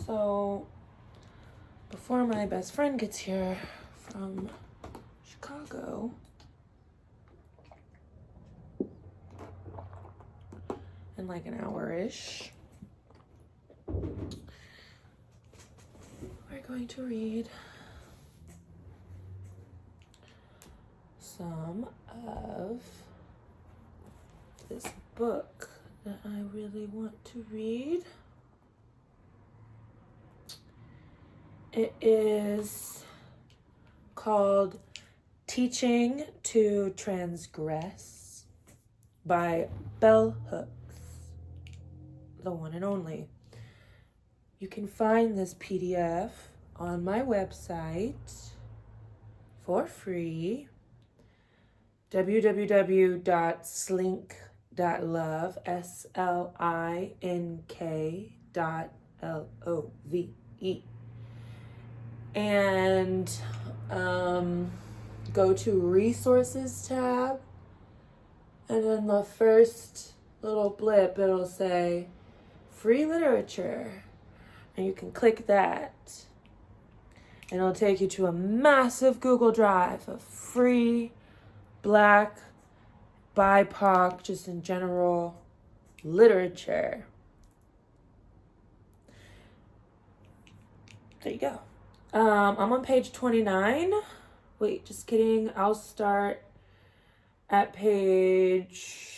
So, before my best friend gets here from Chicago, in like an hour-ish, we're going to read some of this book that I really want to read. It is called Teaching to Transgress by Bell Hooks, the one and only. You can find this PDF on my website for free, www.slink.love, slink.love. And go to Resources tab, and in the first little blip it'll say Free Literature, and you can click that, and it'll take you to a massive Google Drive of free Black, BIPOC, just in general, literature. There you go. I'm on page 29. Wait, just kidding. I'll start at page...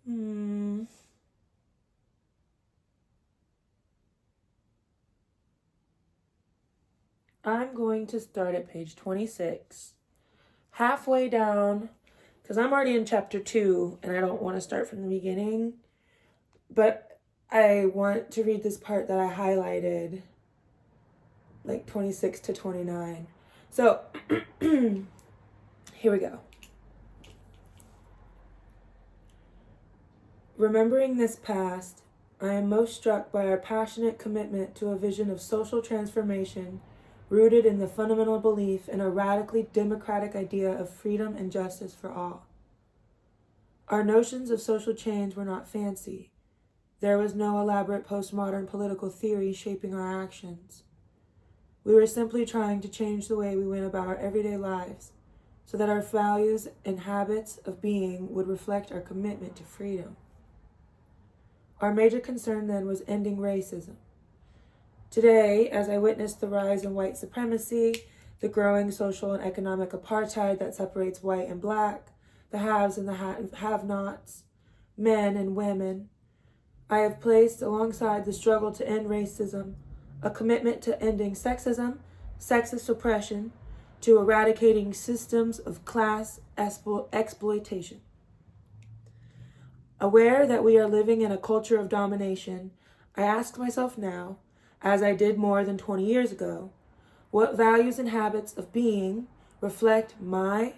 I'm going to start at page 26. Halfway down, because I'm already in chapter 2, and I don't want to start from the beginning. But I want to read this part that I highlighted, like 26 to 29. So, here we go. Remembering this past, I am most struck by our passionate commitment to a vision of social transformation rooted in the fundamental belief in a radically democratic idea of freedom and justice for all. Our notions of social change were not fancy. There was no elaborate postmodern political theory shaping our actions. We were simply trying to change the way we went about our everyday lives so that our values and habits of being would reflect our commitment to freedom. Our major concern then was ending racism. Today, as I witness the rise in white supremacy, the growing social and economic apartheid that separates white and black, the haves and the have-nots, men and women, I have placed alongside the struggle to end racism a commitment to ending sexism, sexist oppression, to eradicating systems of class exploitation. Aware that we are living in a culture of domination, I ask myself now, as I did more than 20 years ago, what values and habits of being reflect my/our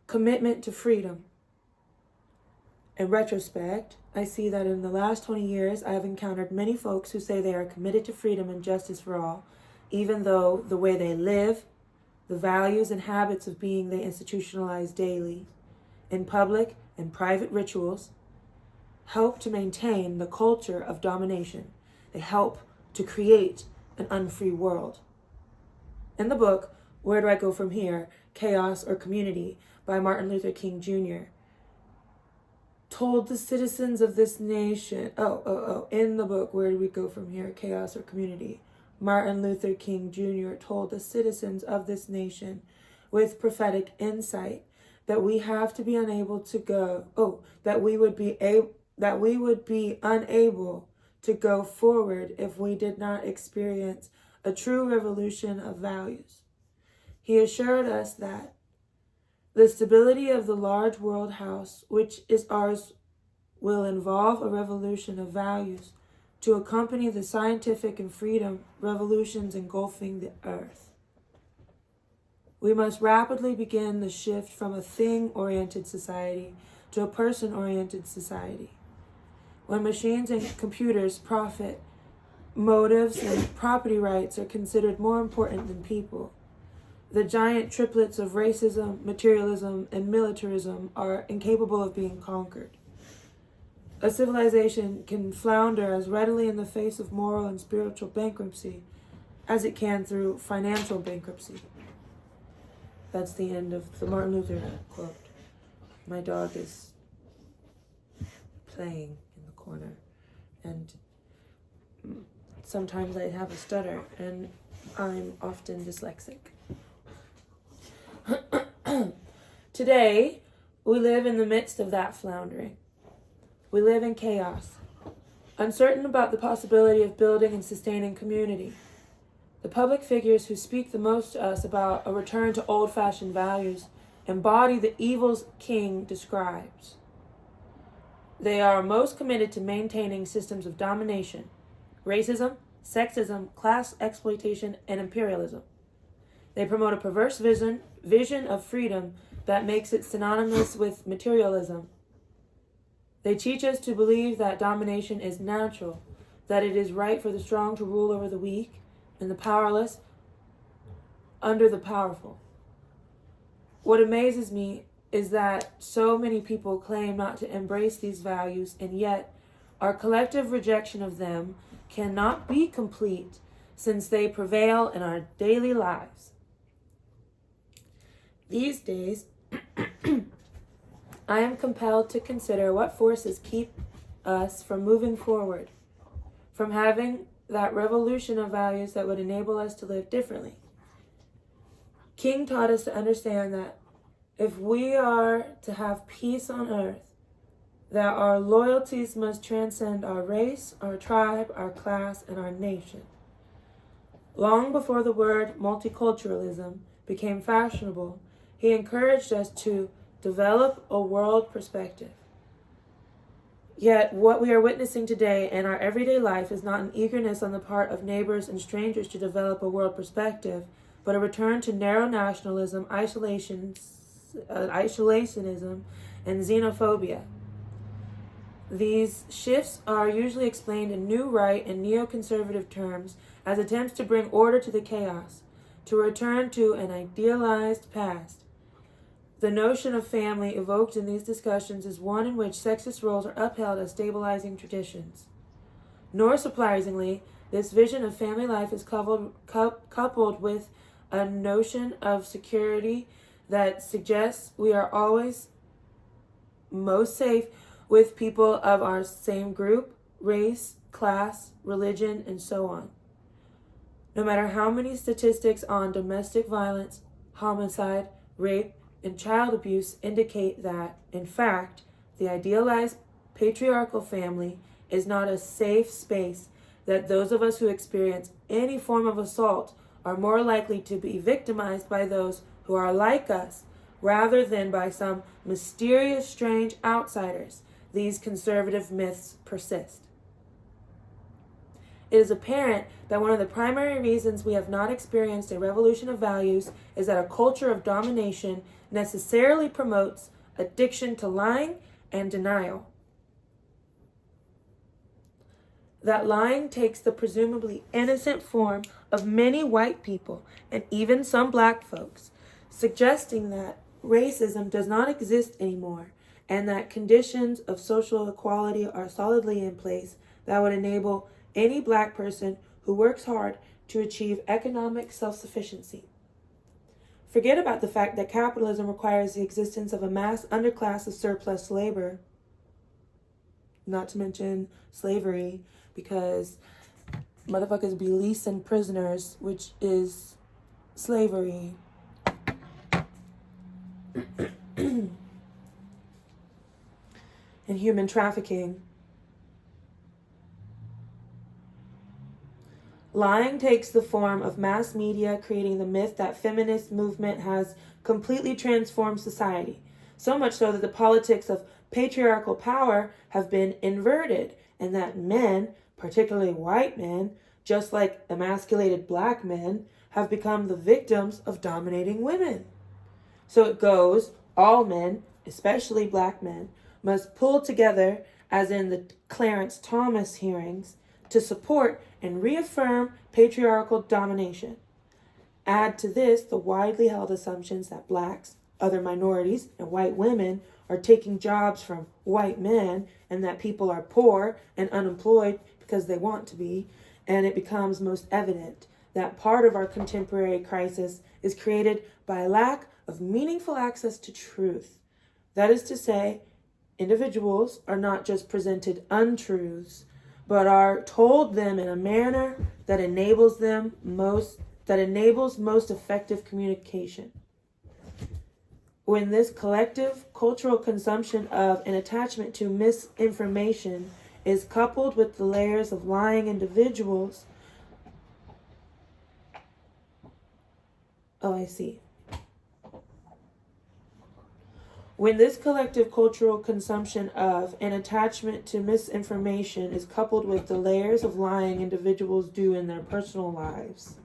commitment to freedom. In retrospect, I see that in the last 20 years, I have encountered many folks who say they are committed to freedom and justice for all, even though the way they live, the values and habits of being they institutionalize daily, in public and private rituals, help to maintain the culture of domination. They help to create an unfree world. In the book, Where Do I Go From Here? Chaos or Community by Martin Luther King Jr., told the citizens of this nation, in the book, Where Do We Go From Here? Chaos or Community? Martin Luther King Jr. told the citizens of this nation with prophetic insight that we have to be unable to go, that we would be unable to go forward if we did not experience a true revolution of values. He assured us that the stability of the large world house, which is ours, will involve a revolution of values to accompany the scientific and freedom revolutions engulfing the earth. We must rapidly begin the shift from a thing-oriented society to a person-oriented society. When machines and computers profit, motives and property rights are considered more important than people. The giant triplets of racism, materialism, and militarism are incapable of being conquered. A civilization can flounder as readily in the face of moral and spiritual bankruptcy as it can through financial bankruptcy. That's the end of the Martin Luther quote. My dog is playing in the corner, and sometimes I have a stutter, and I'm often dyslexic. Today, we live in the midst of that floundering. We live in chaos, uncertain about the possibility of building and sustaining community. The public figures who speak the most to us about a return to old-fashioned values embody the evils King describes. They are most committed to maintaining systems of domination, racism, sexism, class exploitation, and imperialism. They promote a perverse vision of freedom that makes it synonymous with materialism. They teach us to believe that domination is natural, that it is right for the strong to rule over the weak, and the powerless under the powerful. What amazes me is that so many people claim not to embrace these values, and yet our collective rejection of them cannot be complete since they prevail in our daily lives. These days, I am compelled to consider what forces keep us from moving forward, from having that revolution of values that would enable us to live differently. King taught us to understand that if we are to have peace on earth, that our loyalties must transcend our race, our tribe, our class, and our nation. Long before the word multiculturalism became fashionable, he encouraged us to develop a world perspective. Yet, what we are witnessing today in our everyday life is not an eagerness on the part of neighbors and strangers to develop a world perspective, but a return to narrow nationalism, isolationism, and xenophobia. These shifts are usually explained in new right and neoconservative terms as attempts to bring order to the chaos, to return to an idealized past. The notion of family evoked in these discussions is one in which sexist roles are upheld as stabilizing traditions. Nor surprisingly, this vision of family life is coupled with a notion of security that suggests we are always most safe with people of our same group, race, class, religion, and so on. No matter how many statistics on domestic violence, homicide, rape, and child abuse indicate that, in fact, the idealized patriarchal family is not a safe space, that those of us who experience any form of assault are more likely to be victimized by those who are like us rather than by some mysterious, strange outsiders, these conservative myths persist. It is apparent that one of the primary reasons we have not experienced a revolution of values is that a culture of domination necessarily promotes addiction to lying and denial. That lying takes the presumably innocent form of many white people and even some black folks, suggesting that racism does not exist anymore and that conditions of social equality are solidly in place that would enable any black person who works hard to achieve economic self-sufficiency. Forget about the fact that capitalism requires the existence of a mass underclass of surplus labor, not to mention slavery, because motherfuckers be leasing prisoners, which is slavery. And human trafficking. Lying takes the form of mass media creating the myth that feminist movement has completely transformed society, so much so that the politics of patriarchal power have been inverted, and that men, particularly white men, just like emasculated black men, have become the victims of dominating women. So it goes, all men, especially black men, must pull together, as in the Clarence Thomas hearings, to support and reaffirm patriarchal domination. Add to this the widely held assumptions that blacks, other minorities, and white women are taking jobs from white men and that people are poor and unemployed because they want to be. And it becomes most evident that part of our contemporary crisis is created by a lack of meaningful access to truth. That is to say, individuals are not just presented untruths, but are told them in a manner that enables most effective communication. When this collective cultural consumption of and attachment to misinformation is coupled with the layers of lying individuals, When this collective cultural consumption of and attachment to misinformation is coupled with the layers of lying individuals do in their personal lives,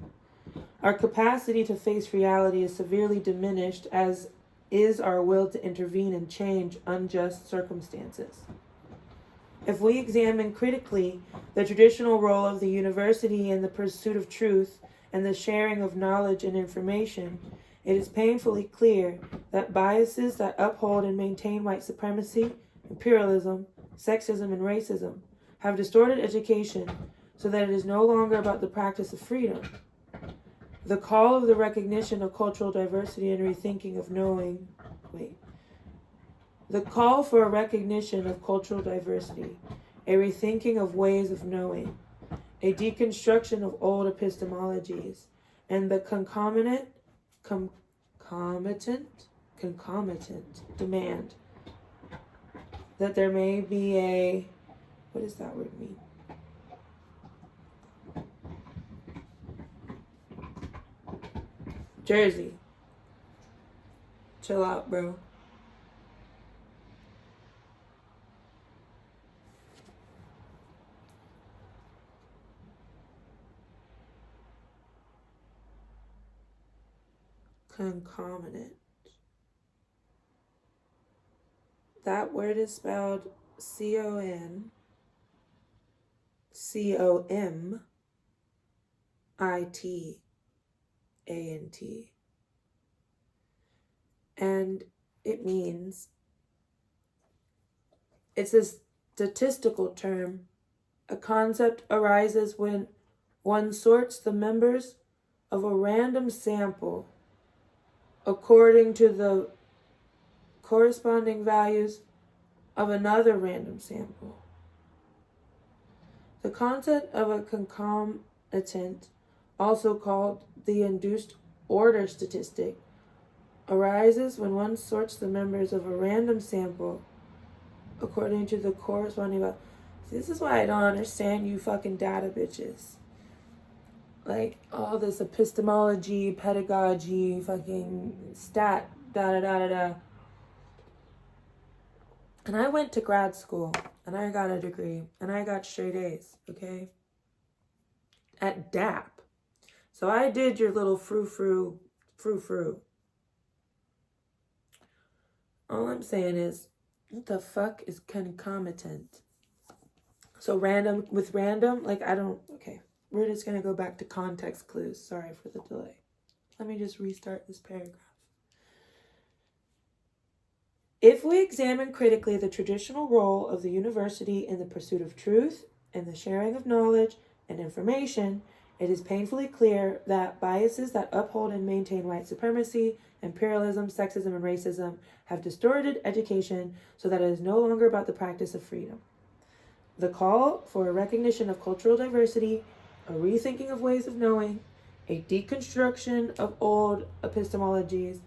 our capacity to face reality is severely diminished, as is our will to intervene and change unjust circumstances. If we examine critically the traditional role of the university in the pursuit of truth and the sharing of knowledge and information, it is painfully clear that biases that uphold and maintain white supremacy, imperialism, sexism, and racism have distorted education so that it is no longer about the practice of freedom. The call of the recognition of cultural diversity and rethinking of knowing. The call for a recognition of cultural diversity, a rethinking of ways of knowing, a deconstruction of old epistemologies, and the concomitant demand that there may be a, what does that word mean? Jersey. Chill out, bro. Concomitant. That word is spelled CONCOMITANT. And it means, it's a statistical term. A concept arises when one sorts the members of a random sample according to the corresponding values of another random sample. The concept of a concomitant, also called the induced order statistic, arises when one sorts the members of a random sample according to the corresponding values. This is why I don't understand you fucking data bitches. Like, all this epistemology, pedagogy, fucking stat, da. And I went to grad school, and I got a degree, and I got straight A's, okay? At DAP. So I did your little frou-frou. All I'm saying is, what the fuck is concomitant? So random, like, okay. We're just going to go back to context clues. Sorry for the delay. Let me just restart this paragraph. If we examine critically the traditional role of the university in the pursuit of truth and the sharing of knowledge and information, it is painfully clear that biases that uphold and maintain white supremacy, imperialism, sexism, and racism have distorted education so that it is no longer about the practice of freedom. The call for a recognition of cultural diversity, a rethinking of ways of knowing, a deconstruction of old epistemologies,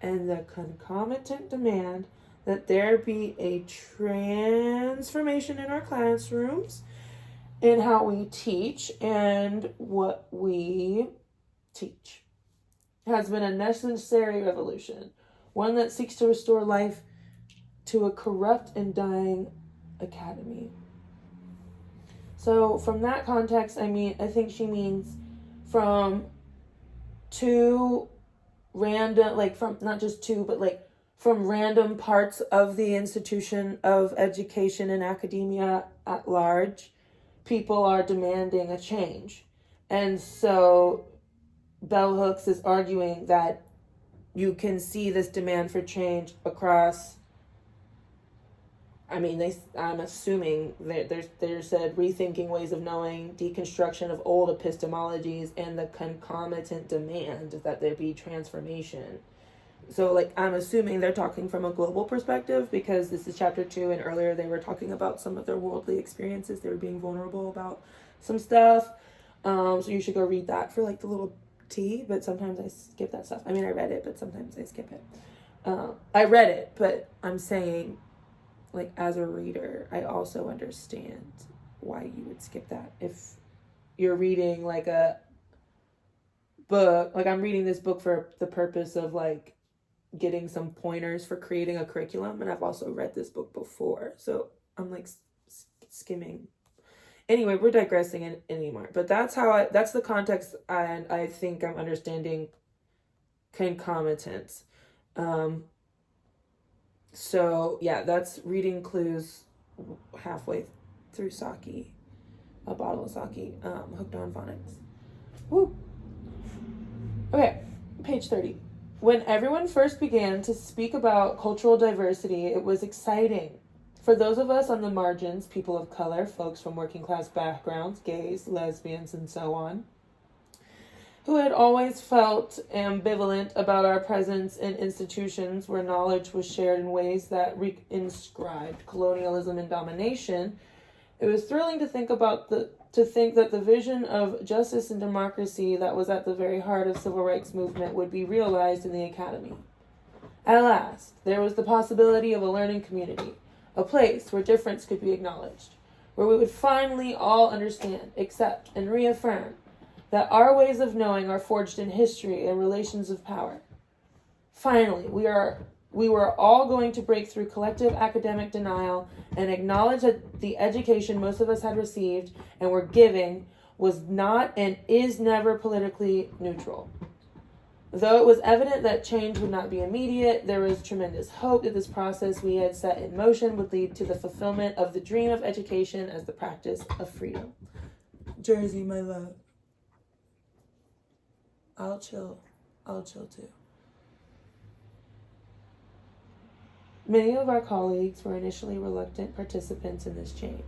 and the concomitant demand that there be a transformation in our classrooms in how we teach and what we teach has been a necessary revolution, one that seeks to restore life to a corrupt and dying academy. So from that context, I think she means from two random, like from not just two, but like from random parts of the institution of education and academia at large, people are demanding a change. And so Bell Hooks is arguing that you can see this demand for change across I'm assuming that there's said rethinking ways of knowing, deconstruction of old epistemologies, and the concomitant demand that there be transformation. So, like, I'm assuming they're talking from a global perspective because this is chapter 2, and earlier they were talking about some of their worldly experiences. They were being vulnerable about some stuff. So you should go read that for, like, the little tea, but sometimes I skip that stuff. I mean, I read it, but sometimes I skip it. I read it, but I'm saying, like, as a reader, I also understand why you would skip that. If you're reading, like, a book, like, I'm reading this book for the purpose of, like, getting some pointers for creating a curriculum, and I've also read this book before, so I'm like skimming. Anyway, we're digressing anymore, but that's the context, and I think I'm understanding concomitant. So yeah, that's reading clues halfway through sake, a bottle of sake, hooked on phonics. Woo. Okay, page 30. When everyone first began to speak about cultural diversity, it was exciting. For those of us on the margins, people of color, folks from working class backgrounds, gays, lesbians, and so on, who had always felt ambivalent about our presence in institutions where knowledge was shared in ways that reinscribed colonialism and domination, it was thrilling to think that the vision of justice and democracy that was at the very heart of civil rights movement would be realized in the academy. At last, there was the possibility of a learning community, a place where difference could be acknowledged, where we would finally all understand, accept, and reaffirm that our ways of knowing are forged in history and relations of power. Finally, we were all going to break through collective academic denial and acknowledge that the education most of us had received and were giving was not and is never politically neutral. Though it was evident that change would not be immediate, there was tremendous hope that this process we had set in motion would lead to the fulfillment of the dream of education as the practice of freedom. Jersey, my love. I'll chill too. Many of our colleagues were initially reluctant participants in this change.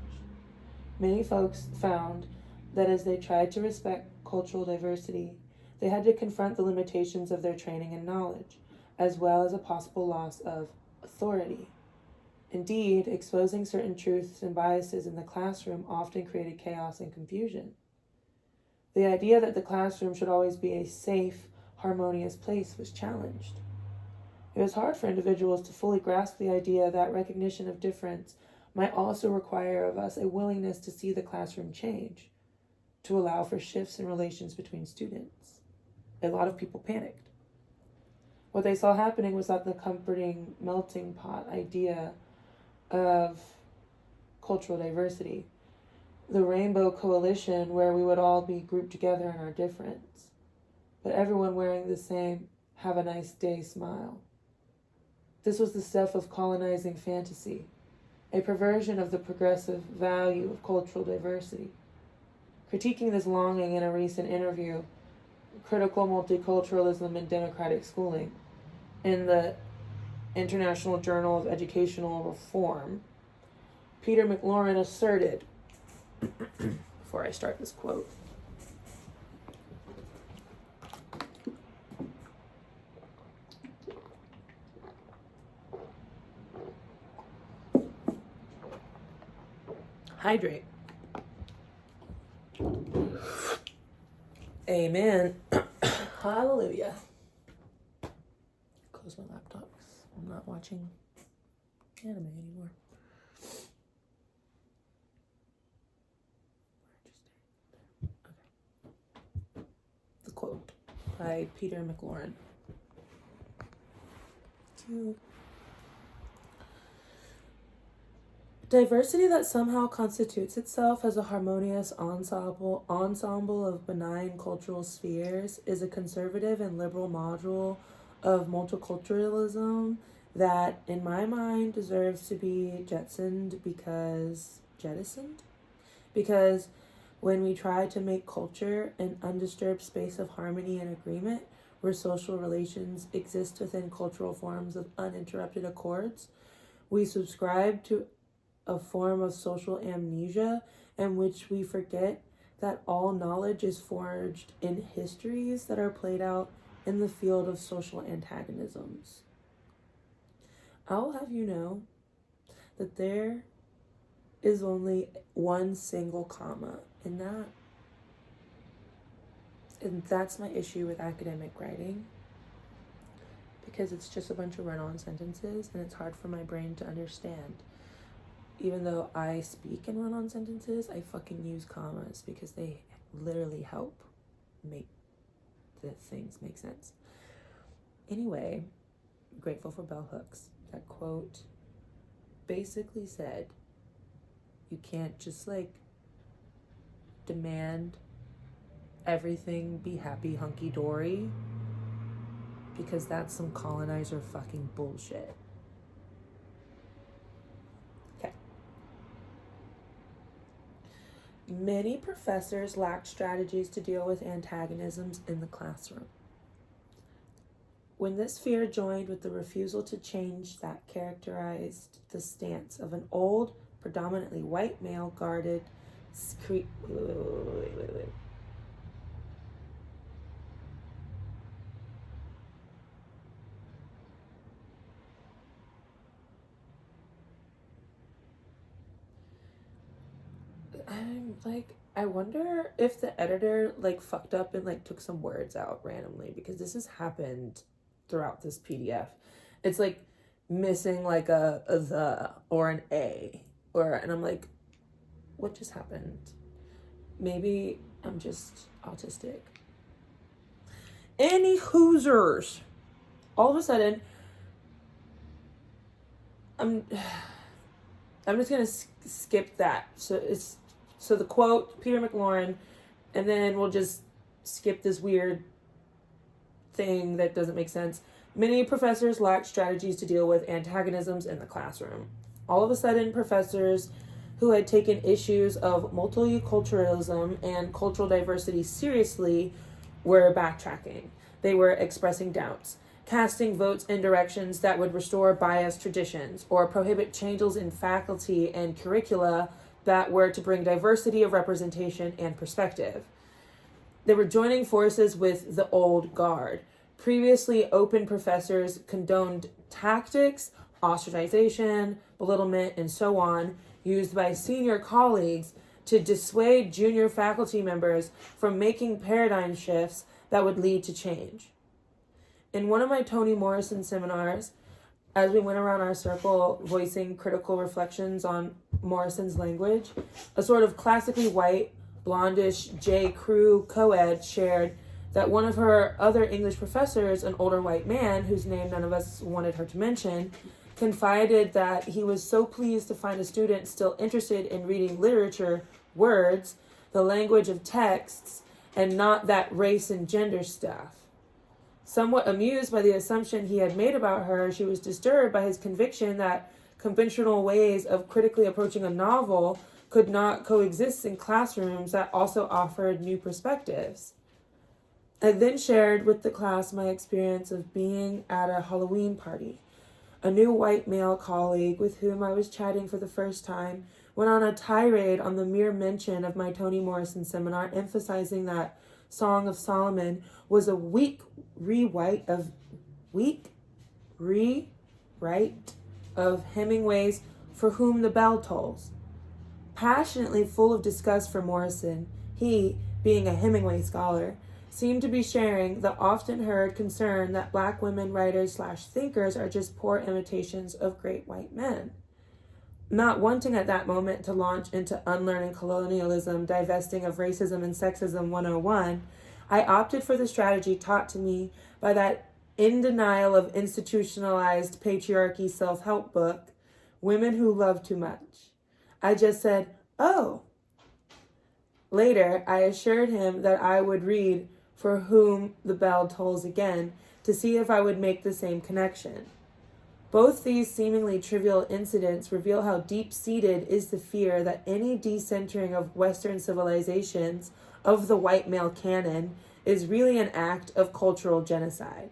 Many folks found that as they tried to respect cultural diversity, they had to confront the limitations of their training and knowledge, as well as a possible loss of authority. Indeed, exposing certain truths and biases in the classroom often created chaos and confusion. The idea that the classroom should always be a safe, harmonious place was challenged. It was hard for individuals to fully grasp the idea that recognition of difference might also require of us a willingness to see the classroom change, to allow for shifts in relations between students. A lot of people panicked. What they saw happening was that the comforting melting pot idea of cultural diversity, the rainbow coalition where we would all be grouped together in our difference, but everyone wearing the same have a nice day smile. This was the stuff of colonizing fantasy, a perversion of the progressive value of cultural diversity. Critiquing this longing in a recent interview, Critical Multiculturalism and Democratic Schooling, in the International Journal of Educational Reform, Peter McLaurin asserted, before I start this quote, hydrate. Amen. Hallelujah. Close my laptop. I'm not watching anime anymore. Okay. The quote by Peter McLaurin. Cute. Diversity that somehow constitutes itself as a harmonious ensemble of benign cultural spheres is a conservative and liberal module of multiculturalism that, in my mind, deserves to be jettisoned because when we try to make culture an undisturbed space of harmony and agreement where social relations exist within cultural forms of uninterrupted accords, we subscribe to a form of social amnesia in which we forget that all knowledge is forged in histories that are played out in the field of social antagonisms. I'll have you know that there is only one single comma in that. And that's my issue with academic writing, because it's just a bunch of run-on sentences and it's hard for my brain to understand. Even though I speak in run-on sentences, I fucking use commas because they literally help make the things make sense. Anyway, grateful for bell hooks. That quote basically said, you can't just like demand everything be happy hunky-dory, because that's some colonizer fucking bullshit. Okay. Many professors lacked strategies to deal with antagonisms in the classroom. When this fear joined with the refusal to change that characterized the stance of an old, predominantly white male guarded wait. I wonder if the editor like fucked up and like took some words out randomly, because this has happened throughout this PDF. It's like missing like a the or an a, and I'm like, what just happened? Maybe I'm just autistic. Any Hoosers. All of a sudden, I'm just gonna skip that. So the quote, Peter McLaurin, and then we'll just skip this weird thing that doesn't make sense. Many professors lack strategies to deal with antagonisms in the classroom. All of a sudden, professors who had taken issues of multiculturalism and cultural diversity seriously were backtracking. They were expressing doubts, casting votes in directions that would restore biased traditions or prohibit changes in faculty and curricula that were to bring diversity of representation and perspective. They were joining forces with the old guard. Previously open professors condoned tactics, ostracization, belittlement, and so on, used by senior colleagues to dissuade junior faculty members from making paradigm shifts that would lead to change. In one of my Toni Morrison seminars, as we went around our circle voicing critical reflections on Morrison's language, a sort of classically white, blondish J. Crew co-ed shared that one of her other English professors, an older white man whose name none of us wanted her to mention, confided that he was so pleased to find a student still interested in reading literature, words, the language of texts, and not that race and gender stuff. Somewhat amused by the assumption he had made about her, she was disturbed by his conviction that conventional ways of critically approaching a novel could not coexist in classrooms that also offered new perspectives. I then shared with the class my experience of being at a Halloween party. A new white male colleague with whom I was chatting for the first time went on a tirade on the mere mention of my Toni Morrison seminar, emphasizing that Song of Solomon was a weak rewrite of Hemingway's For Whom the Bell Tolls. Passionately full of disgust for Morrison, he, being a Hemingway scholar, seemed to be sharing the often heard concern that Black women writers/thinkers are just poor imitations of great white men. Not wanting at that moment to launch into unlearning colonialism, divesting of racism and sexism 101, I opted for the strategy taught to me by that in denial of institutionalized patriarchy self-help book, Women Who Love Too Much. I just said, oh. Later, I assured him that I would read For Whom the Bell Tolls again to see if I would make the same connection. Both these seemingly trivial incidents reveal how deep-seated is the fear that any decentering of Western civilizations of the white male canon is really an act of cultural genocide.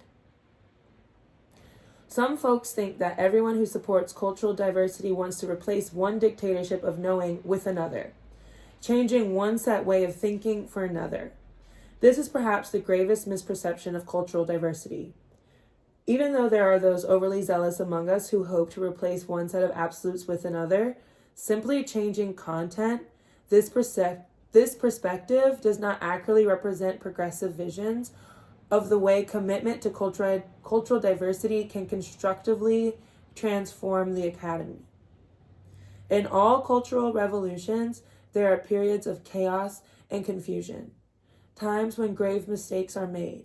Some folks think that everyone who supports cultural diversity wants to replace one dictatorship of knowing with another, changing one set way of thinking for another. This is perhaps the gravest misperception of cultural diversity. Even though there are those overly zealous among us who hope to replace one set of absolutes with another, simply changing content, this perspective does not accurately represent progressive visions of the way commitment to cultural diversity can constructively transform the academy. In all cultural revolutions, there are periods of chaos and confusion, times when grave mistakes are made.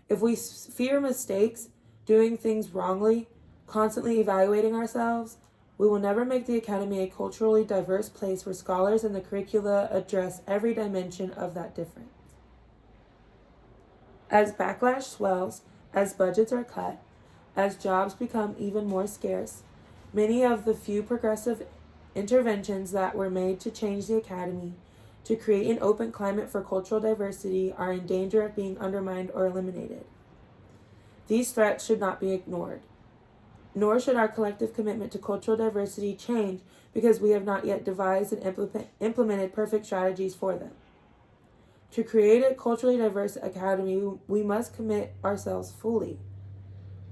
If we fear mistakes, doing things wrongly, constantly evaluating ourselves, we will never make the academy a culturally diverse place where scholars and the curricula address every dimension of that difference. As backlash swells, as budgets are cut, as jobs become even more scarce, many of the few progressive interventions that were made to change the academy, to create an open climate for cultural diversity, are in danger of being undermined or eliminated. These threats should not be ignored, nor should our collective commitment to cultural diversity change because we have not yet devised and implemented perfect strategies for them. To create a culturally diverse academy, we must commit ourselves fully.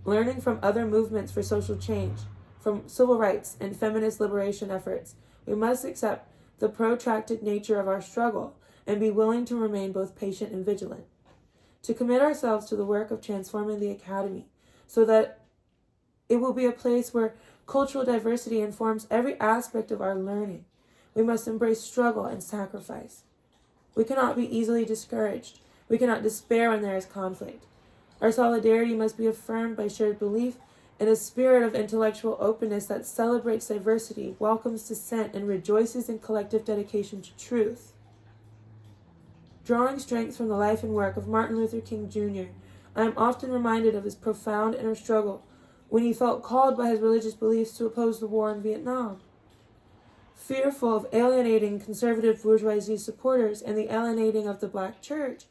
Learning from other movements for social change, from civil rights and feminist liberation efforts, we must accept the protracted nature of our struggle and be willing to remain both patient and vigilant. To commit ourselves to the work of transforming the academy so that it will be a place where cultural diversity informs every aspect of our learning, we must embrace struggle and sacrifice. We cannot be easily discouraged. We cannot despair when there is conflict. Our solidarity must be affirmed by shared belief in a spirit of intellectual openness that celebrates diversity, welcomes dissent, and rejoices in collective dedication to truth. Drawing strength from the life and work of Martin Luther King Jr., I am often reminded of his profound inner struggle when he felt called by his religious beliefs to oppose the war in Vietnam. Fearful of alienating conservative bourgeoisie supporters and the alienating of the Black church,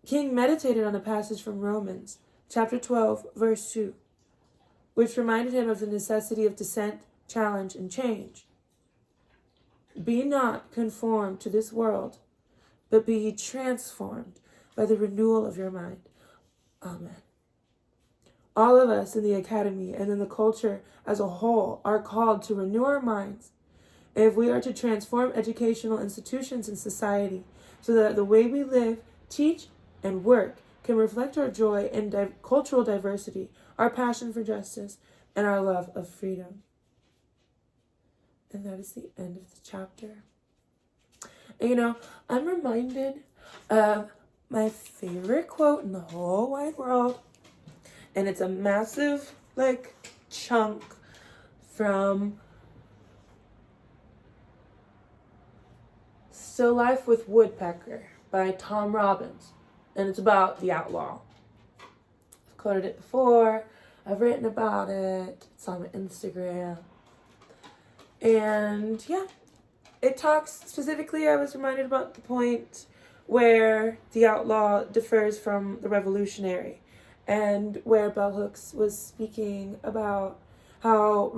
King meditated on a passage from Romans, chapter 12, verse 2, which reminded him of the necessity of dissent, challenge, and change. Be not conformed to this world, but be ye transformed by the renewal of your mind. Amen. All of us in the academy and in the culture as a whole are called to renew our minds if we are to transform educational institutions and society so that the way we live, teach, and work can reflect our joy in cultural diversity, our passion for justice, and our love of freedom. And that is the end of the chapter. And I'm reminded of my favorite quote in the whole wide world, and it's a massive, chunk from Still Life with Woodpecker by Tom Robbins, and it's about the outlaw. I've quoted it before, I've written about it, it's on my Instagram, and yeah, it talks specifically, I was reminded about the point where the outlaw differs from the revolutionary, and where Bell Hooks was speaking about how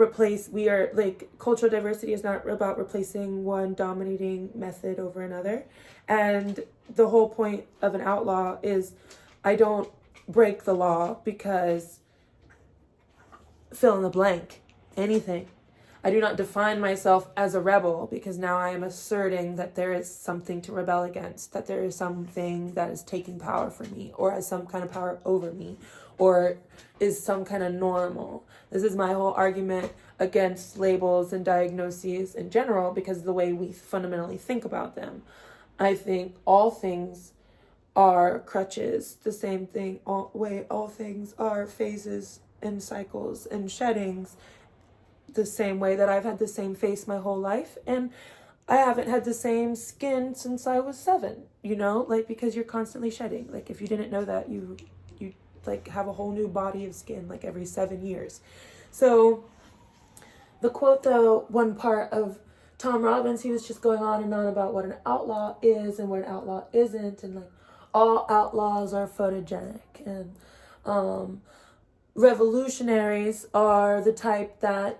cultural diversity is not about replacing one dominating method over another. And the whole point of an outlaw is I don't break the law because fill in the blank, anything. I do not define myself as a rebel because now I am asserting that there is something to rebel against, that there is something that is taking power from me or has some kind of power over me or is some kind of normal. This is my whole argument against labels and diagnoses in general because of the way we fundamentally think about them. I think all things are crutches, the same thing, all things are phases and cycles and sheddings, the same way that I've had the same face my whole life, and I haven't had the same skin since I was 7, because you're constantly shedding. If you didn't know that, you have a whole new body of skin every 7 years. So the quote, though, one part of Tom Robbins, he was just going on and on about what an outlaw is and what an outlaw isn't, and all outlaws are photogenic, and revolutionaries are the type that,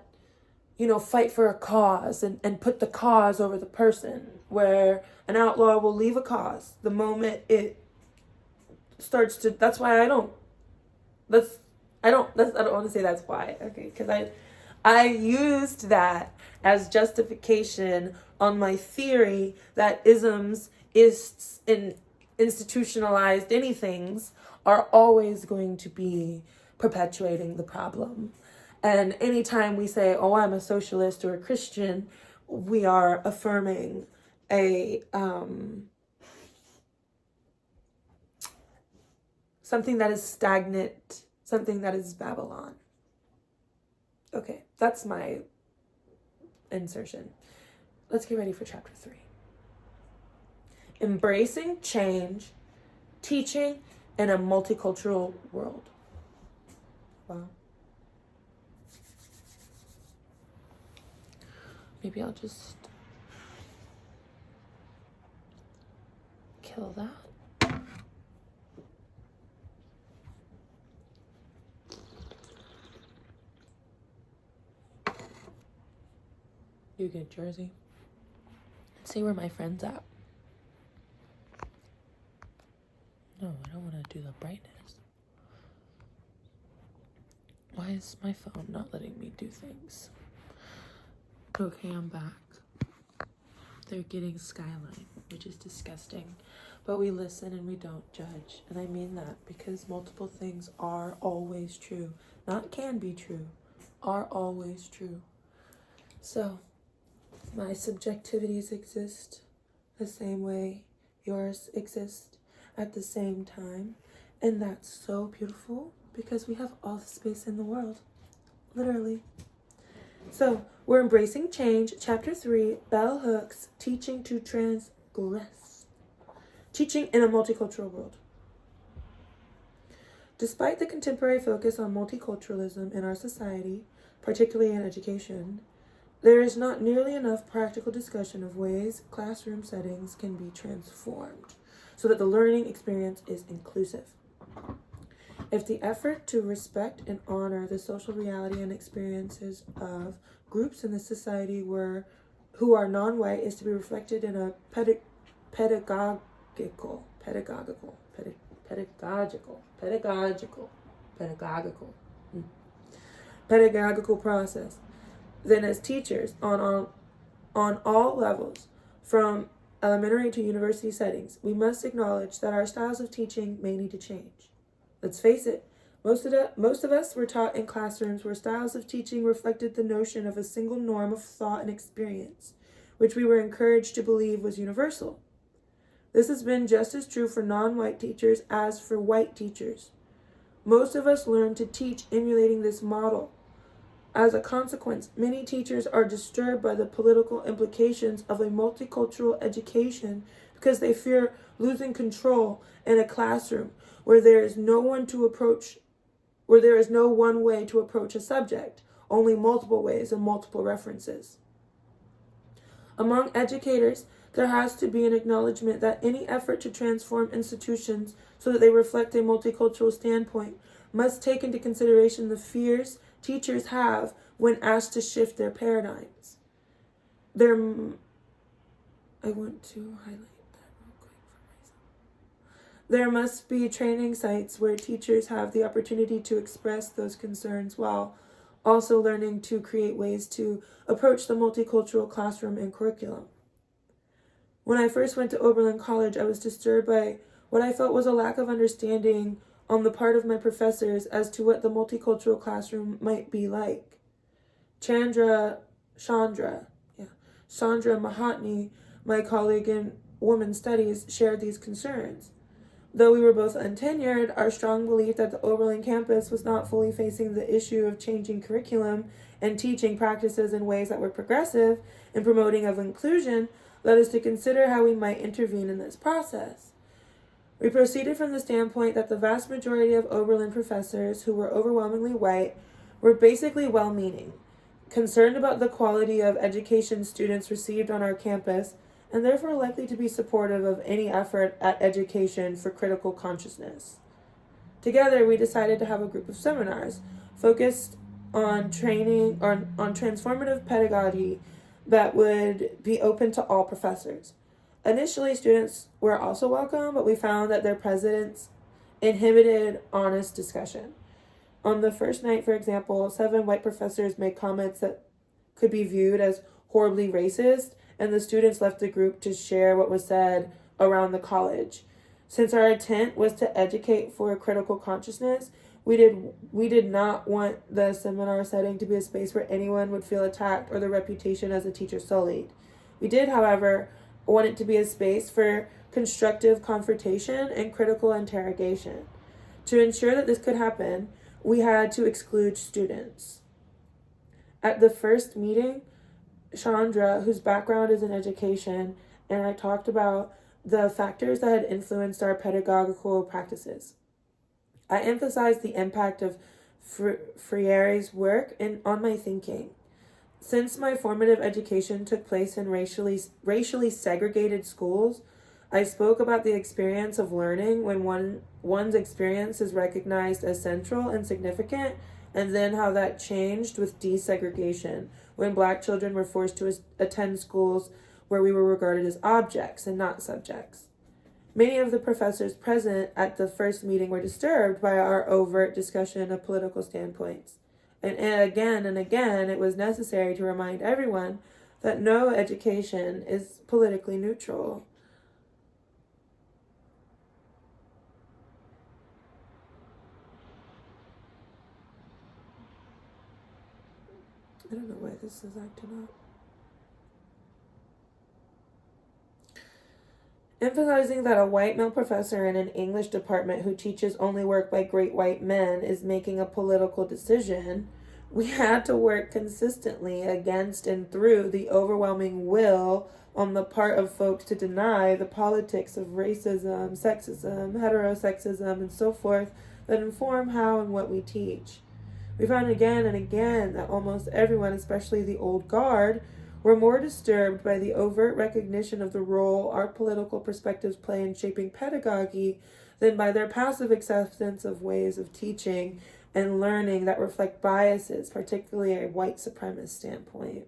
fight for a cause and put the cause over the person, where an outlaw will leave a cause the moment it starts to, that's why I don't want to say that's why, okay, because I used that as justification on my theory that isms, ists, and institutionalized anythings are always going to be perpetuating the problem. And anytime we say, oh, I'm a socialist or a Christian, we are affirming a something that is stagnant, something that is Babylon. Okay, that's my insertion. Let's get ready for chapter 3. Embracing change, teaching in a multicultural world. Wow. Maybe I'll just kill that. You get Jersey. Let's see where my friend's at. No, I don't want to do the brightness. Why is my phone not letting me do things? Okay, I'm back. They're getting Skyline, which is disgusting. But we listen and we don't judge. And I mean that because multiple things are always true. Not can be true. Are always true. So, my subjectivities exist the same way yours exist at the same time. And that's so beautiful because we have all the space in the world. Literally. So, we're embracing change. Chapter 3, Bell Hooks, teaching to transgress. Teaching in a multicultural world. Despite the contemporary focus on multiculturalism in our society, particularly in education, there is not nearly enough practical discussion of ways classroom settings can be transformed so that the learning experience is inclusive. If the effort to respect and honor the social reality and experiences of groups in the society who are non-white is to be reflected in a pedagogical process, then as teachers on all levels, from elementary to university settings, we must acknowledge that our styles of teaching may need to change. Let's face it, most of us were taught in classrooms where styles of teaching reflected the notion of a single norm of thought and experience, which we were encouraged to believe was universal. This has been just as true for non-white teachers as for white teachers. Most of us learned to teach emulating this model. As a consequence, many teachers are disturbed by the political implications of a multicultural education because they fear losing control in a classroom where there is no one way to approach a subject, only multiple ways and multiple references. Among educators, there has to be an acknowledgement that any effort to transform institutions so that they reflect a multicultural standpoint must take into consideration the fears teachers have when asked to shift their paradigms. I want to highlight that real quick for myself. There must be training sites where teachers have the opportunity to express those concerns while also learning to create ways to approach the multicultural classroom and curriculum. When I first went to Oberlin College, I was disturbed by what I felt was a lack of understanding on the part of my professors as to what the multicultural classroom might be like. Chandra Mahatni, my colleague in Women's Studies, shared these concerns. Though we were both untenured, our strong belief that the Oberlin campus was not fully facing the issue of changing curriculum and teaching practices in ways that were progressive and promoting of inclusion led us to consider how we might intervene in this process. We proceeded from the standpoint that the vast majority of Oberlin professors, who were overwhelmingly white, were basically well-meaning, concerned about the quality of education students received on our campus, and therefore likely to be supportive of any effort at education for critical consciousness. Together, we decided to have a group of seminars focused on training or on transformative pedagogy that would be open to all professors. Initially, students were also welcome, but we found that their presence inhibited honest discussion. On the first night, for example, 7 white professors made comments that could be viewed as horribly racist, and the students left the group to share what was said around the college. Since our intent was to educate for a critical consciousness, we did not want the seminar setting to be a space where anyone would feel attacked or their reputation as a teacher sullied. We did, however, want it to be a space for constructive confrontation and critical interrogation. To ensure that this could happen, we had to exclude students. At the first meeting, Chandra, whose background is in education, and I talked about the factors that had influenced our pedagogical practices. I emphasized the impact of Freire's work on my thinking. Since my formative education took place in racially segregated schools, I spoke about the experience of learning when one's experience is recognized as central and significant, and then how that changed with desegregation, when Black children were forced to attend schools where we were regarded as objects and not subjects. Many of the professors present at the first meeting were disturbed by our overt discussion of political standpoints. And again, it was necessary to remind everyone that no education is politically neutral. I don't know why this is acting up. Emphasizing that a white male professor in an English department who teaches only work by great white men is making a political decision, we had to work consistently against and through the overwhelming will on the part of folks to deny the politics of racism, sexism, heterosexism, and so forth that inform how and what we teach. We found again and again that almost everyone, especially the old guard, were more disturbed by the overt recognition of the role our political perspectives play in shaping pedagogy than by their passive acceptance of ways of teaching and learning that reflect biases, particularly a white supremacist standpoint.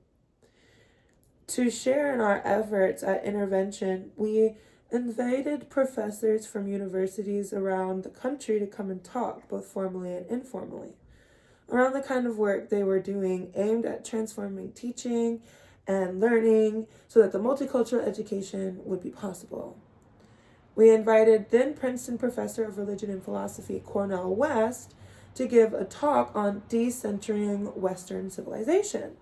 To share in our efforts at intervention, we invited professors from universities around the country to come and talk, both formally and informally, around the kind of work they were doing aimed at transforming teaching and learning so that the multicultural education would be possible. We invited then Princeton professor of religion and philosophy Cornel West to give a talk on decentering Western civilization.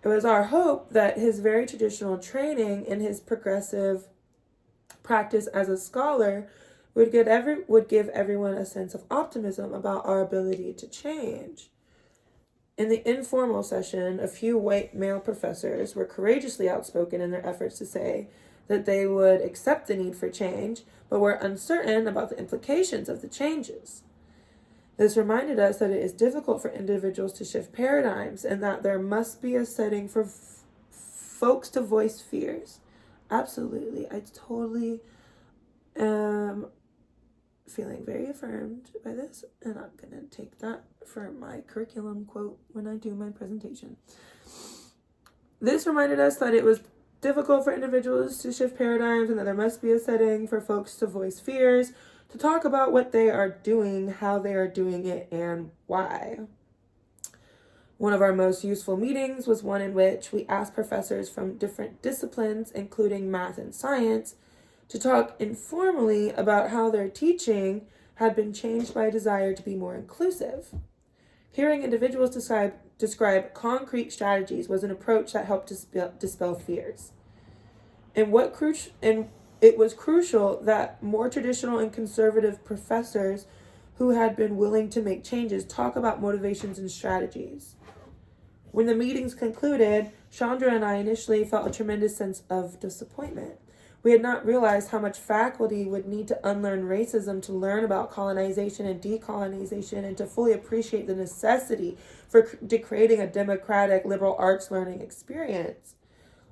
It was our hope that his very traditional training and his progressive practice as a scholar would give everyone a sense of optimism about our ability to change. In the informal session, a few white male professors were courageously outspoken in their efforts to say that they would accept the need for change, but were uncertain about the implications of the changes. This reminded us that it is difficult for individuals to shift paradigms and that there must be a setting for folks to voice fears. Absolutely. I totally am feeling very affirmed by this, and I'm going to take that for my curriculum quote when I do my presentation. This reminded us that it was difficult for individuals to shift paradigms and that there must be a setting for folks to voice fears, to talk about what they are doing, how they are doing it, and why. One of our most useful meetings was one in which we asked professors from different disciplines, including math and science, to talk informally about how their teaching had been changed by a desire to be more inclusive. Hearing individuals describe concrete strategies was an approach that helped dispel fears. And it was crucial that more traditional and conservative professors who had been willing to make changes talk about motivations and strategies. When the meetings concluded, Chandra and I initially felt a tremendous sense of disappointment. We had not realized how much faculty would need to unlearn racism to learn about colonization and decolonization and to fully appreciate the necessity for creating a democratic liberal arts learning experience.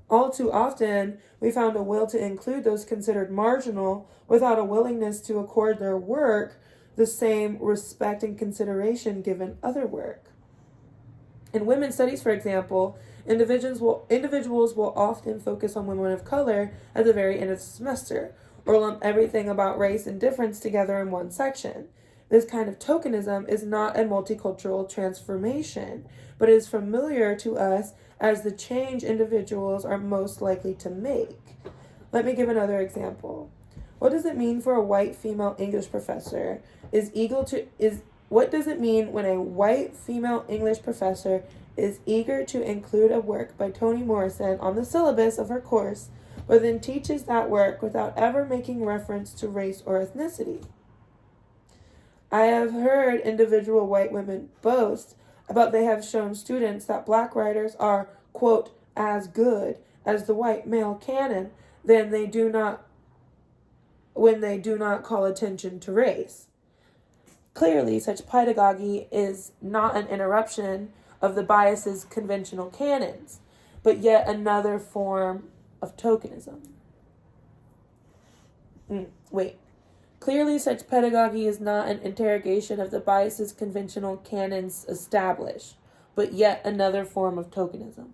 All too often, we found a will to include those considered marginal without a willingness to accord their work the same respect and consideration given other work. In women's studies, for example, individuals will often focus on women of color at the very end of the semester, or lump everything about race and difference together in one section. This kind of tokenism is not a multicultural transformation, but is familiar to us as the change individuals are most likely to make. Let me give another example. What does it mean for a white female English professor what does it mean when a white female English professor is eager to include a work by Toni Morrison on the syllabus of her course, but then teaches that work without ever making reference to race or ethnicity? I have heard individual white women boast about they have shown students that black writers are, quote, as good as the white male canon when they do not call attention to race. Clearly, such pedagogy is not an interruption of the bias's conventional canons, but yet another form of tokenism. Clearly, such pedagogy is not an interrogation of the biases conventional canons establish, but yet another form of tokenism.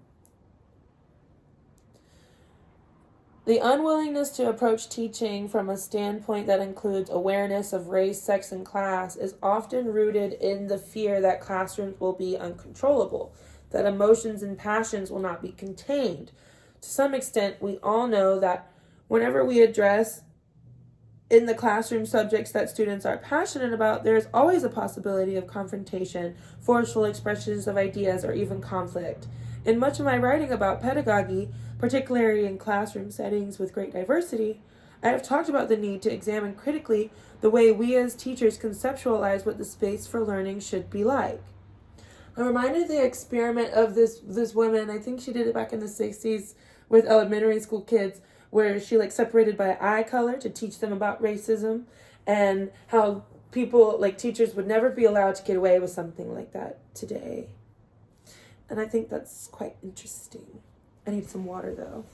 The unwillingness to approach teaching from a standpoint that includes awareness of race, sex, and class is often rooted in the fear that classrooms will be uncontrollable, that emotions and passions will not be contained. To some extent, we all know that whenever we address in the classroom subjects that students are passionate about, there is always a possibility of confrontation, forceful expressions of ideas, or even conflict. In much of my writing about pedagogy, particularly in classroom settings with great diversity, I have talked about the need to examine critically the way we as teachers conceptualize what the space for learning should be like. I'm reminded of the experiment of this woman, I think she did it back in the 60s with elementary school kids, where she separated by eye color to teach them about racism, and how teachers would never be allowed to get away with something like that today. And I think that's quite interesting. I need some water though.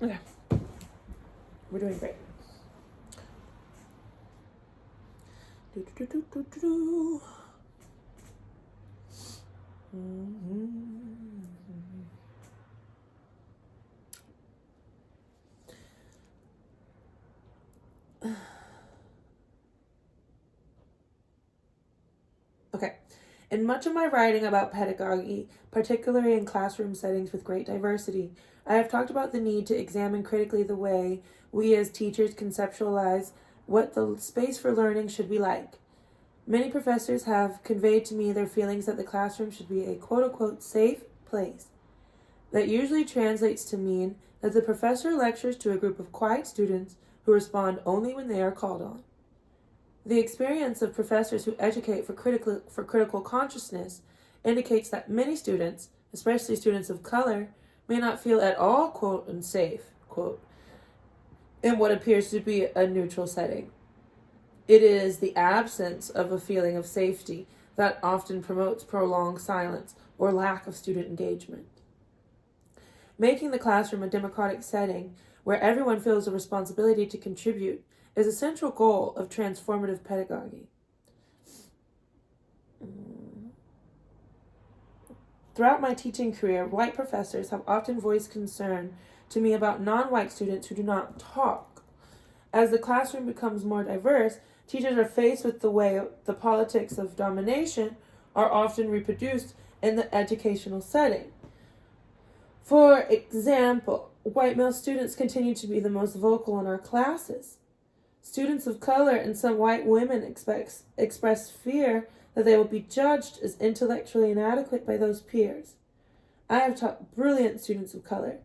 Okay. We're doing great. Okay. In much of my writing about pedagogy, particularly in classroom settings with great diversity, I have talked about the need to examine critically the way we as teachers conceptualize what the space for learning should be like. Many professors have conveyed to me their feelings that the classroom should be a quote-unquote safe place. That usually translates to mean that the professor lectures to a group of quiet students who respond only when they are called on. The experience of professors who educate for critical consciousness indicates that many students, especially students of color, may not feel at all, quote, unsafe, quote, in what appears to be a neutral setting. It is the absence of a feeling of safety that often promotes prolonged silence or lack of student engagement. Making the classroom a democratic setting where everyone feels a responsibility to contribute is a central goal of transformative pedagogy. Throughout my teaching career, white professors have often voiced concern to me about non-white students who do not talk. As the classroom becomes more diverse, teachers are faced with the way the politics of domination are often reproduced in the educational setting. For example, white male students continue to be the most vocal in our classes. Students of color and some white women express fear that they will be judged as intellectually inadequate by those peers. I have taught brilliant students of color,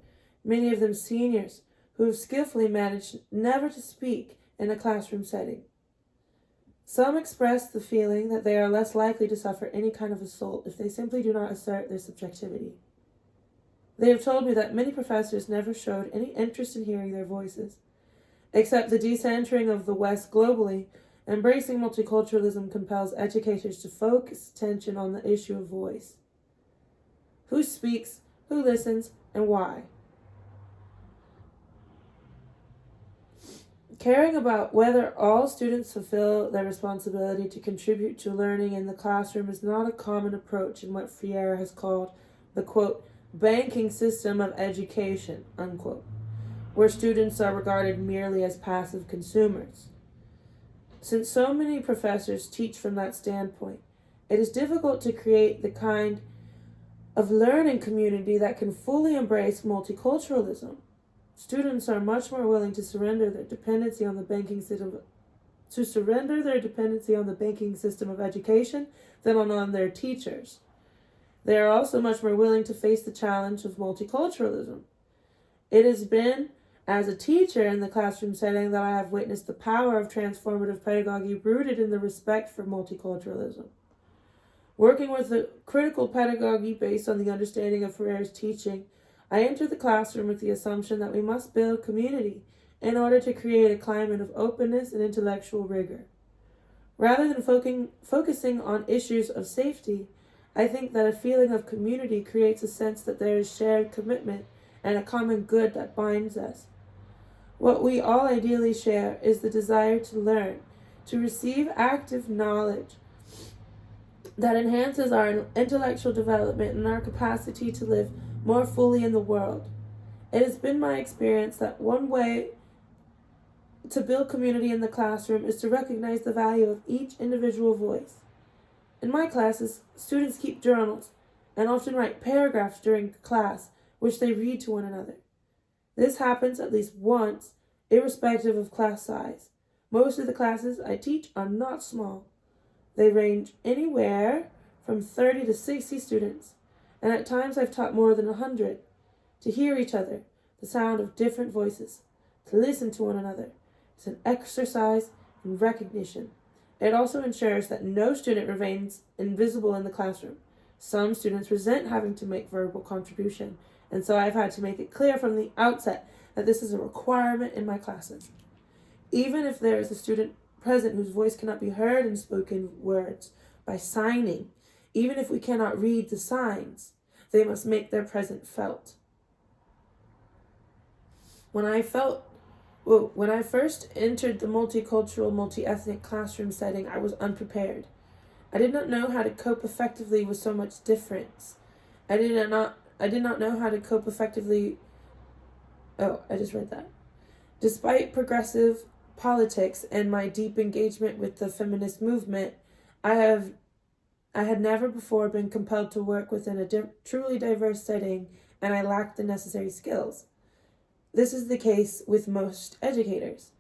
many of them seniors, who have skillfully managed never to speak in a classroom setting. Some express the feeling that they are less likely to suffer any kind of assault if they simply do not assert their subjectivity. They have told me that many professors never showed any interest in hearing their voices, Except the decentering of the West globally, embracing multiculturalism compels educators to focus attention on the issue of voice. Who speaks, who listens, and why? Caring about whether all students fulfill their responsibility to contribute to learning in the classroom is not a common approach in what Freire has called the, quote, banking system of education, unquote, where students are regarded merely as passive consumers. Since so many professors teach from that standpoint, it is difficult to create the kind of learning community that can fully embrace multiculturalism. Students are much more willing to surrender their dependency on the banking system of education than on their teachers. They are also much more willing to face the challenge of multiculturalism. It has been as a teacher in the classroom setting that I have witnessed the power of transformative pedagogy rooted in the respect for multiculturalism. Working with the critical pedagogy based on the understanding of Freire's teaching, I entered the classroom with the assumption that we must build community in order to create a climate of openness and intellectual rigor. Rather than focusing on issues of safety, I think that a feeling of community creates a sense that there is shared commitment and a common good that binds us. What we all ideally share is the desire to learn, to receive active knowledge that enhances our intellectual development and our capacity to live more fully in the world. It has been my experience that one way to build community in the classroom is to recognize the value of each individual voice. In my classes, students keep journals and often write paragraphs during class, which they read to one another. This happens at least once, irrespective of class size. Most of the classes I teach are not small. They range anywhere from 30 to 60 students, and at times I've taught more than 100. To hear each other, the sound of different voices, to listen to one another, is an exercise in recognition. It also ensures that no student remains invisible in the classroom. Some students resent having to make verbal contribution, and so I've had to make it clear from the outset that this is a requirement in my classes. Even if there is a student present whose voice cannot be heard in spoken words by signing, even if we cannot read the signs, they must make their presence felt. When I first entered the multicultural, multi-ethnic classroom setting, I was unprepared. I did not know how to cope effectively with so much difference. I did not know how to cope effectively. Despite progressive politics and my deep engagement with the feminist movement, I had never before been compelled to work within a truly diverse setting, and I lacked the necessary skills. This is the case with most educators.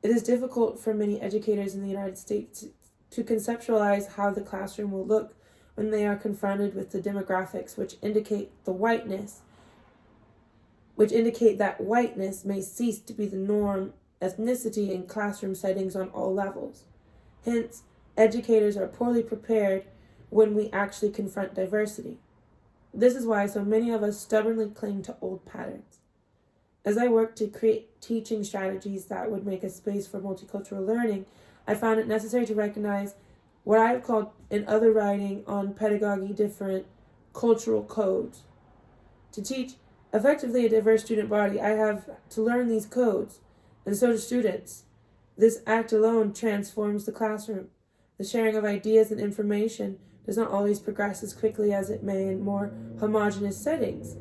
It is difficult for many educators in the United States to conceptualize how the classroom will look when they are confronted with the demographics which indicate that whiteness may cease to be the norm ethnicity in classroom settings on all levels. Hence, educators are poorly prepared when we actually confront diversity. This is why so many of us stubbornly cling to old patterns. As I worked to create teaching strategies that would make a space for multicultural learning, I found it necessary to recognize what I have called in other writing on pedagogy different cultural codes. To teach effectively a diverse student body, I have to learn these codes, and so do students. This act alone transforms the classroom. The sharing of ideas and information does not always progress as quickly as it may in more homogeneous settings.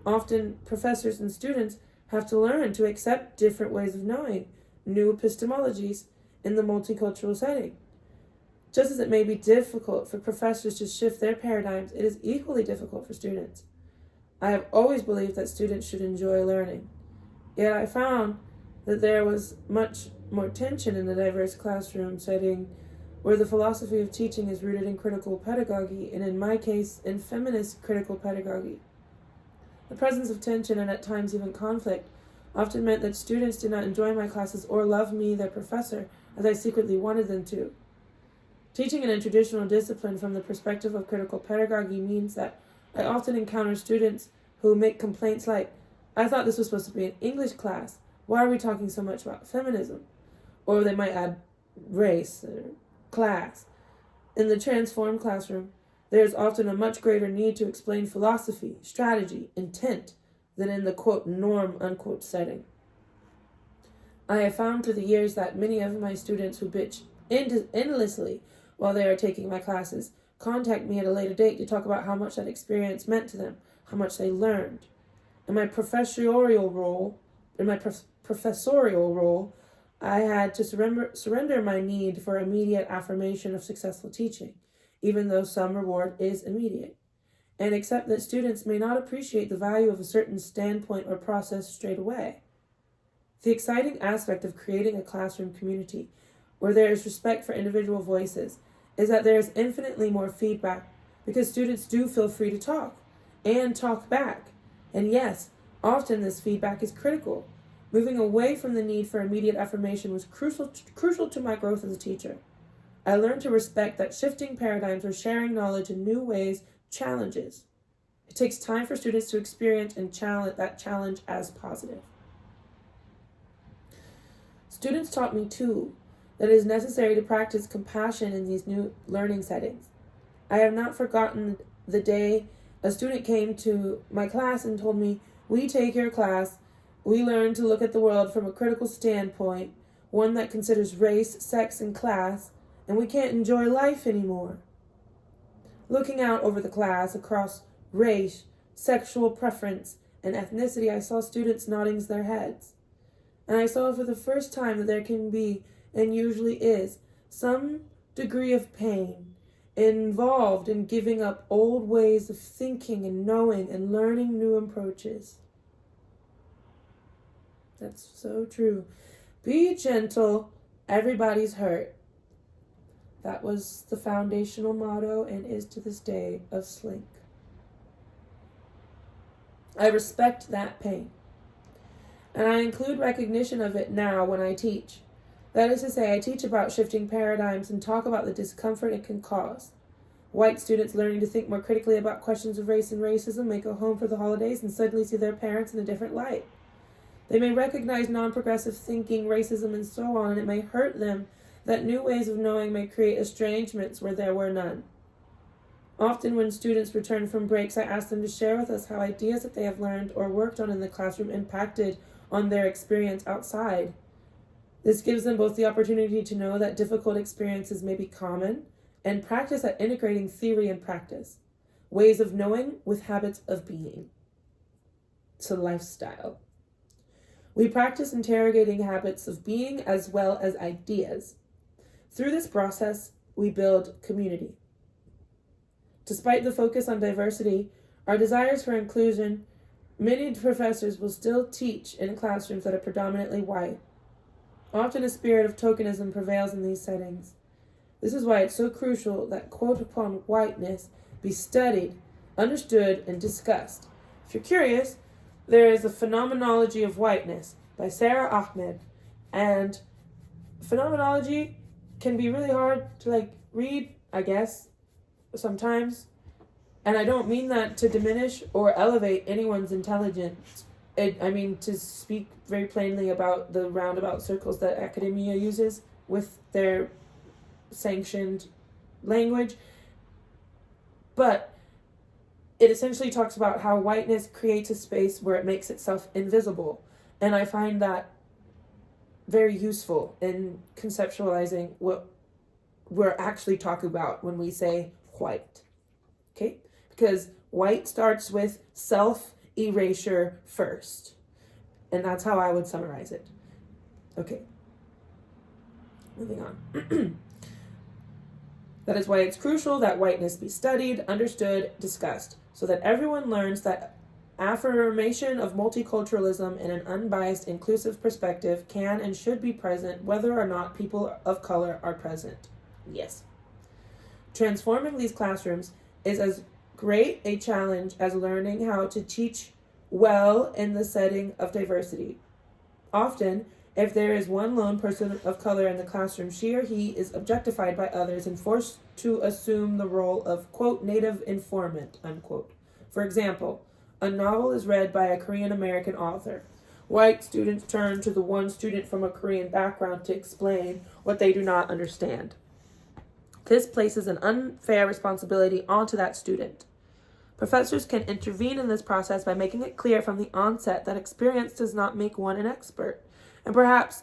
Often, professors and students have to learn to accept different ways of knowing, new epistemologies in the multicultural setting. Just as it may be difficult for professors to shift their paradigms, it is equally difficult for students. I have always believed that students should enjoy learning. Yet I found that there was much more tension in the diverse classroom setting where the philosophy of teaching is rooted in critical pedagogy, and in my case, in feminist critical pedagogy. The presence of tension and at times even conflict often meant that students did not enjoy my classes or love me, their professor, as I secretly wanted them to. Teaching in a traditional discipline from the perspective of critical pedagogy means that I often encounter students who make complaints like, "I thought this was supposed to be an English class. why are we talking so much about feminism? Or they might add race or class. In the transformed classroom, there is often a much greater need to explain philosophy, strategy, intent than in the quote norm unquote setting. I have found through the years that many of my students who bitch endlessly while they are taking my classes contact me at a later date to talk about how much that experience meant to them, how much they learned. In my professorial role, I had to surrender my need for immediate affirmation of successful teaching, even though some reward is immediate, and accept that students may not appreciate the value of a certain standpoint or process straight away. The exciting aspect of creating a classroom community where there is respect for individual voices is that there is infinitely more feedback because students do feel free to talk and talk back. And yes, often this feedback is critical. Moving away from the need for immediate affirmation was crucial to my growth as a teacher. I learned to respect that shifting paradigms or sharing knowledge in new ways challenges. It takes time for students to experience and challenge as positive. Students taught me, too, that it is necessary to practice compassion in these new learning settings. I have not forgotten the day a student came to my class and told me, "We take your class. We learn to look at the world from a critical standpoint, one that considers race, sex, and class, and we can't enjoy life anymore." Looking out over the class across race, sexual preference, and ethnicity, I saw students nodding their heads. And I saw for the first time that there can be, and usually is, some degree of pain involved in giving up old ways of thinking and knowing and learning new approaches. That's so true. Be gentle, everybody's hurt. That was the foundational motto and is to this day of Slink. I respect that pain, and I include recognition of it now when I teach. That is to say, I teach about shifting paradigms and talk about the discomfort it can cause. White students learning to think more critically about questions of race and racism may go home for the holidays and suddenly see their parents in a different light. They may recognize non-progressive thinking, racism, and so on, and it may hurt them that new ways of knowing may create estrangements where there were none. Often when students return from breaks, I ask them to share with us how ideas that they have learned or worked on in the classroom impacted on their experience outside. This gives them both the opportunity to know that difficult experiences may be common and practice at integrating theory and practice, ways of knowing with habits of being. It's a lifestyle. We practice interrogating habits of being as well as ideas. Through this process, we build community. Despite the focus on diversity, our desires for inclusion, many professors will still teach in classrooms that are predominantly white. Often a spirit of tokenism prevails in these settings. This is why it's so crucial that quote upon whiteness be studied, understood, and discussed. If you're curious, there is a Phenomenology of Whiteness by Sarah Ahmed, and phenomenology can be really hard to read, I guess, sometimes. And I don't mean that to diminish or elevate anyone's intelligence. I mean to speak very plainly about the roundabout circles that academia uses with their sanctioned language. But it essentially talks about how whiteness creates a space where it makes itself invisible. And I find that very useful in conceptualizing what we're actually talking about when we say white. Okay? Because white starts with self-erasure first. And that's how I would summarize it. Okay. Moving on. That is why it's crucial that whiteness be studied, understood, discussed, so that everyone learns that affirmation of multiculturalism in an unbiased, inclusive perspective can and should be present whether or not people of color are present. Yes. Transforming these classrooms is as great a challenge as learning how to teach well in the setting of diversity. Often, if there is one lone person of color in the classroom, she or he is objectified by others and forced to assume the role of, quote, native informant, unquote. For example, a novel is read by a Korean American author. White students turn to the one student from a Korean background to explain what they do not understand. This places an unfair responsibility onto that student. Professors can intervene in this process by making it clear from the onset that experience does not make one an expert, and perhaps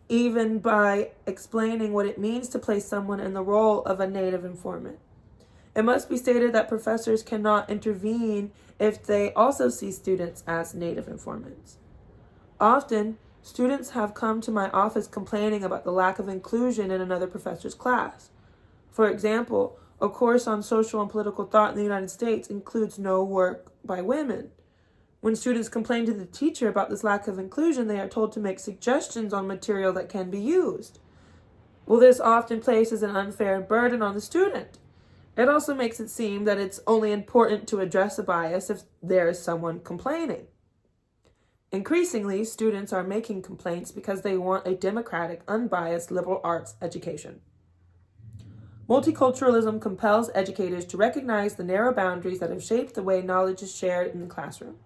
even by explaining what it means to place someone in the role of a native informant. It must be stated that professors cannot intervene if they also see students as native informants. Often, students have come to my office complaining about the lack of inclusion in another professor's class. For example, a course on social and political thought in the United States includes no work by women. When students complain to the teacher about this lack of inclusion, they are told to make suggestions on material that can be used. Well, this often places an unfair burden on the student. It also makes it seem that it's only important to address a bias if there is someone complaining. Increasingly, students are making complaints because they want a democratic, unbiased liberal arts education. Multiculturalism compels educators to recognize the narrow boundaries that have shaped the way knowledge is shared in the classroom.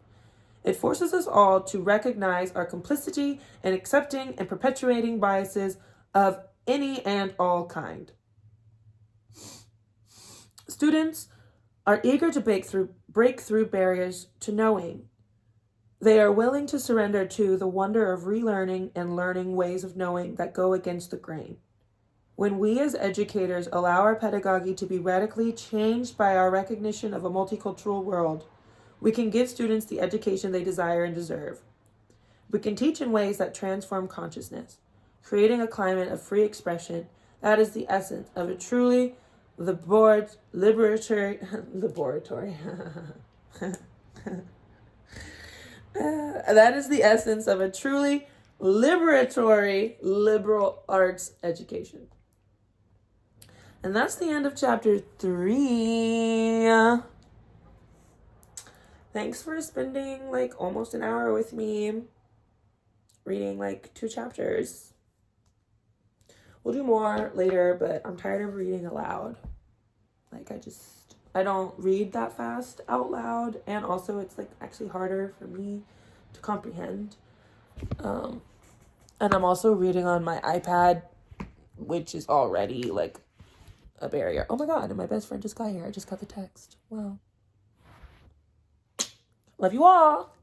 It forces us all to recognize our complicity in accepting and perpetuating biases of any and all kind. Students are eager to break through barriers to knowing. They are willing to surrender to the wonder of relearning and learning ways of knowing that go against the grain. When we as educators allow our pedagogy to be radically changed by our recognition of a multicultural world, we can give students the education they desire and deserve. We can teach in ways that transform consciousness, creating a climate of free expression that is the essence of a truly liberatory that is the essence of a truly liberatory liberal arts education. And that's the end of chapter 3. Thanks for spending almost an hour with me reading 2 chapters. We'll do more later, but I'm tired of reading aloud. I don't read that fast out loud, and also it's actually harder for me to comprehend. And I'm also reading on my iPad, which is already a barrier. Oh my god, and my best friend just got here. I just got the text. Wow. Love you all.